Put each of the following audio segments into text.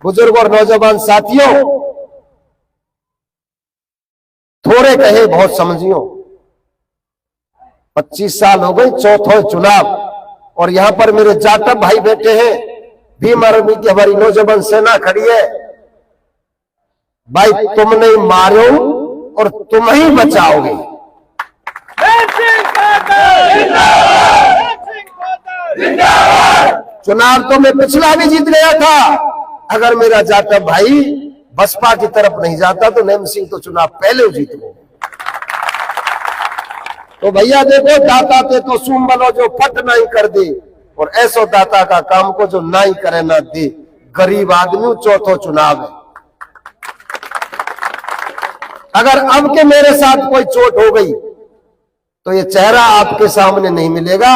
बुजुर्ग और नौजवान साथियों, थोड़े कहे बहुत समझियो। 25 साल हो गए, चौथा चुनाव, और यहां पर मेरे जाटव भाई बैठे हैं। भीम आर्मी की हमारी नौजवान सेना खड़ी है। भाई तुम नहीं मारो और तुम ही बचाओगे। चुनाव तो मैं पिछला भी जीत गया था। अगर मेरा जाटव भाई बसपा की तरफ नहीं जाता तो नेम सिंह तो चुनाव पहले जीत गए। तो भैया देखो, दाता ते तो सुम बनो जो फट नहीं कर दे, और ऐसो दाता का काम को जो नहीं करे ना दे। गरीब आदमी चौथो चुनाव है। अगर अब के मेरे साथ कोई चोट हो गई तो ये चेहरा आपके सामने नहीं मिलेगा।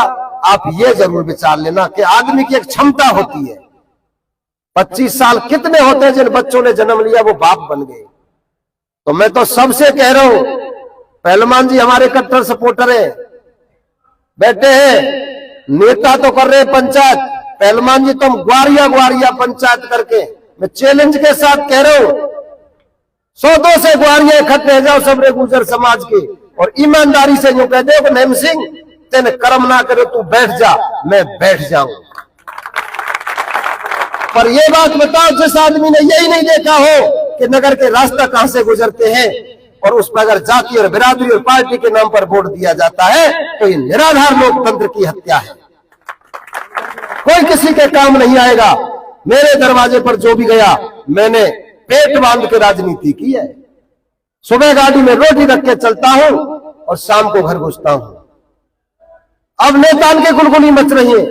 आप ये जरूर विचार लेना कि आदमी की एक क्षमता होती है। 25 साल कितने होते हैं जिन बच्चों ने जन्म लिया वो बाप बन गए। तो मैं तो सबसे कह रहा हूं, पहलवान जी हमारे कट्टर सपोर्टर है, बैठे हैं, नेता तो कर रहे पंचायत। पहलवान जी तुम ग्वारिया ग्वारिया पंचायत करके, मैं चैलेंज के साथ कह रहा हूं, 100-200 से ग्वारिया इकट्ठे हो जाओ सबरे गुजर समाज के, और ईमानदारी से यूं कह दो कि नेम सिंह तेने कर्म ना करे तू बैठ जा, मैं बैठ जाऊं। पर ये बात बताओ, जिस आदमी ने यही नहीं देखा हो कि नगर के रास्ता कहां से गुजरते हैं और उस पर अगर जाति और बिरादरी और पार्टी के नाम पर वोट दिया जाता है, तो ये निराधार लोकतंत्र की हत्या है। कोई किसी के काम नहीं आएगा। मेरे दरवाजे पर जो भी गया, मैंने पेट बांध के राजनीति की है। सुबह गाड़ी में रोटी रख के चलता हूं और शाम को घर घुसता हूं। अब नेतान के गुलगुली मच रही है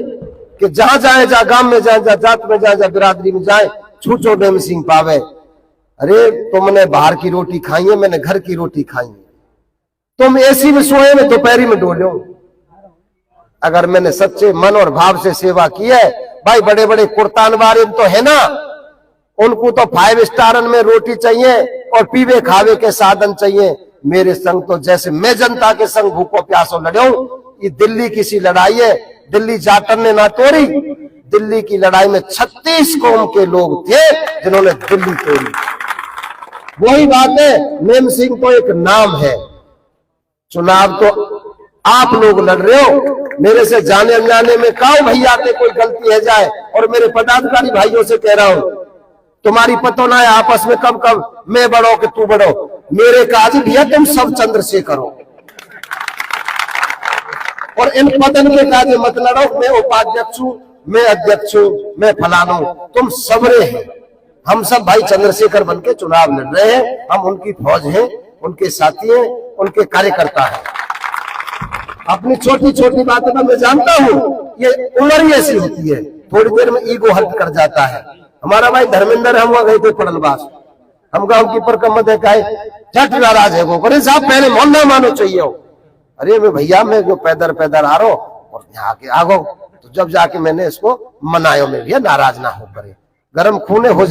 कि जहां जाए, जा गांव में जाए, जा जात में जाए, जा बिरादरी में जाए, छूछो नेम सिंह पावे। अरे तुमने बाहर की रोटी खाई है, मैंने घर की रोटी खाई है। तुम एसी में सोए में दोपहरी में डोलो। अगर मैंने सच्चे मन और भाव से सेवा की है, भाई बड़े बड़े कुर्तान वाले तो है ना, उनको तो 5 स्टारन में रोटी चाहिए और पीवे खावे के साधन चाहिए। मेरे संग तो जैसे मैं जनता के संग भूखों प्यासों लड़ो। ये दिल्ली की सी लड़ाई है, दिल्ली जाटन ने ना तोड़ी। दिल्ली की लड़ाई में 36 कौम के लोग थे जिन्होंने दिल्ली तोड़ी। वही बात है, नेम सिंह तो एक नाम है। चुनाव तो आप लोग लड़ रहे हो। मेरे से जाने अनजाने में काओ भैया के कोई गलती है जाए, और मेरे पदाधिकारी भाइयों से कह रहा हूं, तुम्हारी पतो ना है आपस में कब कब मैं बढ़ो कि तू बढ़ो। मेरे काज भैया तुम सब चंद्रशेखर हो, और इन पदन के काजे मत लड़ो। मैं उपाध्यक्ष हूं, मैं अध्यक्ष हूं, मैं फलाना हूं, तुम सबरे हैं। हम सब भाई चंद्रशेखर बन के चुनाव लड़ रहे हैं। हम उनकी फौज हैं, उनके साथी हैं, उनके कार्यकर्ता हैं। अपनी छोटी छोटी बातों में मैं जानता हूं, ये उम्र ही ऐसी होती है, थोड़ी देर में ईगो हर्ट कर जाता है। हमारा भाई धर्मेंद्र, हम वहां गए थे पड़लबास, हम गांव की पर कम देखाए झट नाराज है वो, अरे साहब पहले मोहल्ला मानो चाहिए हो। अरे मैं भैया मैं जो पैदर आ रहा और यहाँ आके आगो, तो जब जाके मैंने इसको मनायो में भैया नाराज ना हो करे, गर्म खूने हो